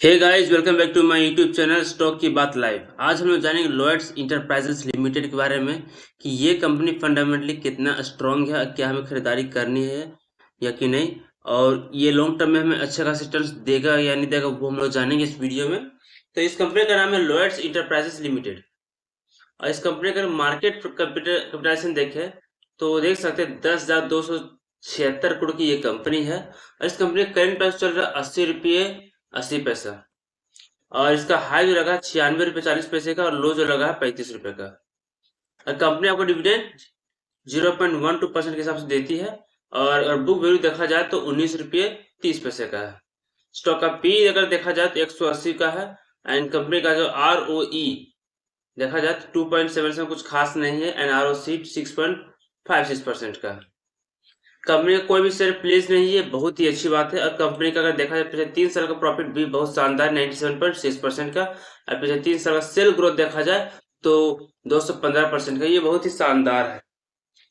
Hey guys, welcome back to my YouTube channel stock की बात live. आज हम लोग जानेंगे लॉयड्स इंटरप्राइजेस लिमिटेड के बारे में कि ये कंपनी फंडामेंटली कितना स्ट्रांग है, क्या हमें खरीदारी करनी है या कि नहीं, और ये लॉन्ग टर्म में हमें अच्छे खासे रिटर्न्स देगा या नहीं देगा, वो हम लोग जानेंगे इस वीडियो में। तो इस कंपनी का नाम है लॉयड्स इंटरप्राइजेस लिमिटेड, और इस कंपनी का मार्केट कैपिटलाइजेशन देखे तो देख सकते हैं 10,276 करोड़ की ये कंपनी है। और इस कंपनी का करेंट प्राइस चल रहा है 80 रुपये 80 पैसा, और इसका हाई जो लगा 96 रुपये 40 पैसे का, और लो जो लगा है 35 रुपये का। और कंपनी आपको डिविडेंड 0.12% के हिसाब से देती है, और अगर बुक वैल्यू देखा जाए तो 19 रुपये 30 पैसे का है। स्टॉक का पी अगर देखा जाए तो 180 का है। एंड कंपनी का जो आर ओ ई देखा जाए तो 2.7 से कुछ खास नहीं है, एंड आर ओ सी 6.56% का है। कंपनी का कोई भी शेयर प्लेस नहीं है, बहुत ही अच्छी बात है। और कंपनी का अगर देखा जाए पिछले 3 साल का प्रॉफिट भी बहुत शानदार 97.6% का, और पिछले 3 साल का सेल ग्रोथ देखा जाए तो 215% का, ये बहुत ही शानदार है।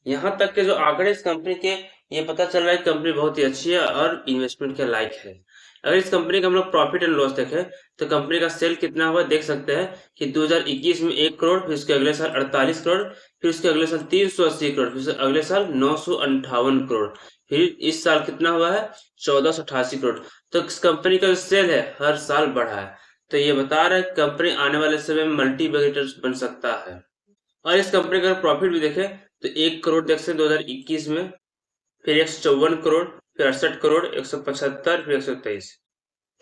यहाँ तक के जो आंकड़े इस कंपनी के, ये पता चल रहा है कंपनी बहुत ही अच्छी है और इन्वेस्टमेंट के लायक है। अगर इस कंपनी का हम लोग प्रॉफिट एंड लॉस देखें तो कंपनी का सेल कितना हुआ देख सकते हैं कि 2021 में 1 करोड़, फिर उसके अगले साल 48 करोड़, फिर उसके अगले साल 380 करोड़, फिर अगले साल 958 करोड़, फिर इस साल कितना हुआ है 1488 करोड़। तो इस कंपनी का जो सेल है हर साल बढ़ा है, तो ये बता रहा है कंपनी आने वाले समय में मल्टी बैगेटर्स बन सकता है। और इस कंपनी का प्रॉफिट भी देखें तो 1 करोड़ देख सकते 2021 में, फिर 154 करोड़, फिर 68 करोड़, 175, फिर 123।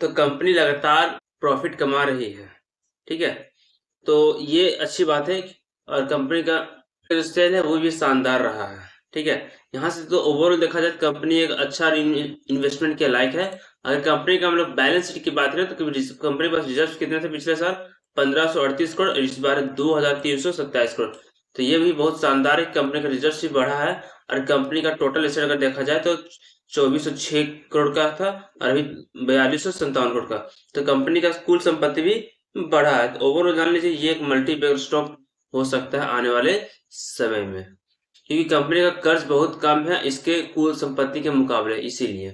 तो कंपनी लगातार प्रॉफिट कमा रही है, ठीक है। तो ये अच्छी बात है। और कंपनी का जो सेल है वो भी शानदार रहा है, ठीक है। यहाँ से तो ओवरऑल देखा जाए कंपनी एक अच्छा इन्वेस्टमेंट के लायक है। अगर कंपनी का हम लोग बैलेंस शीट की बात करें तो कंपनी के पास रिजर्व कितने थे पिछले साल 1538 करोड़, और इस बार 2327 करोड़। तो ये भी बहुत शानदार है, कंपनी का रिजर्व भी बढ़ा है। और कंपनी का टोटल एसेट अगर देखा जाए तो 2406 करोड़ का था, और अभी 4257 करोड़ का। तो कंपनी का कुल संपत्ति भी बढ़ा है। तो ओवरऑल जान लीजिए ये एक मल्टी बैगर स्टॉक हो सकता है आने वाले समय में, क्योंकि कंपनी का कर्ज बहुत कम है इसके कुल संपत्ति के मुकाबले, इसीलिए।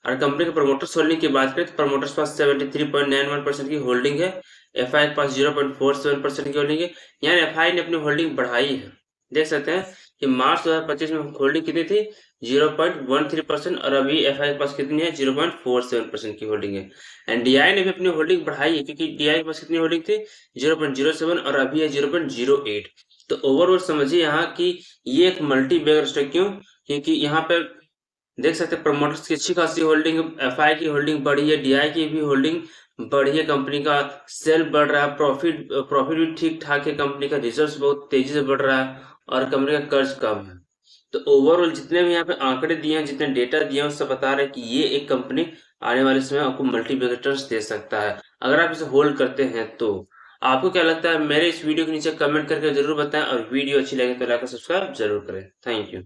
और कंपनी के प्रमोटर्स होल्डिंग की बात करें तो प्रमोटर्स पास 73.91% की होल्डिंग है, एफआई के पास 0.47% की होल्डिंग है। यानी एफआई ने अपनी होल्डिंग बढ़ाई है। देख सकते हैं कि मार्च 2025 में होल्डिंग कितनी थी 0.13%, और अभी एफआई के पास कितनी है 0.47% की होल्डिंग है। एंड डीआई ने भी अपनी होल्डिंग बढ़ाई है, क्योंकि डीआई के पास कितनी होल्डिंग थी 0.07, और अभी है 0.08। तो ओवरऑल समझिए यहाँ की ये एक मल्टी बैगर स्टॉक, क्यों? क्योंकि यहाँ पर देख सकते हैं प्रमोटर्स की अच्छी खासी होल्डिंग, एफआई की होल्डिंग बढ़ी है, डीआई की भी होल्डिंग बढ़ी है, कंपनी का सेल बढ़ रहा है, प्रॉफिट प्रॉफिट भी ठीक ठाक है, कंपनी का रिजर्व बहुत तेजी से बढ़ रहा है, और कंपनी का कर्ज कम है। तो ओवरऑल जितने भी यहाँ पे आंकड़े दिए हैं, जितने डेटा दिए हैं, उससे बता रहे हैं कि ये एक कंपनी आने वाले समय आपको मल्टीप्लिकेटर्स रिटर्न्स दे सकता है, अगर आप इसे होल्ड करते हैं तो। आपको क्या लगता है मेरे इस वीडियो के नीचे कमेंट करके जरूर बताएं, और वीडियो अच्छी लगे तो लाइक और सब्सक्राइब जरूर करें। Thank you.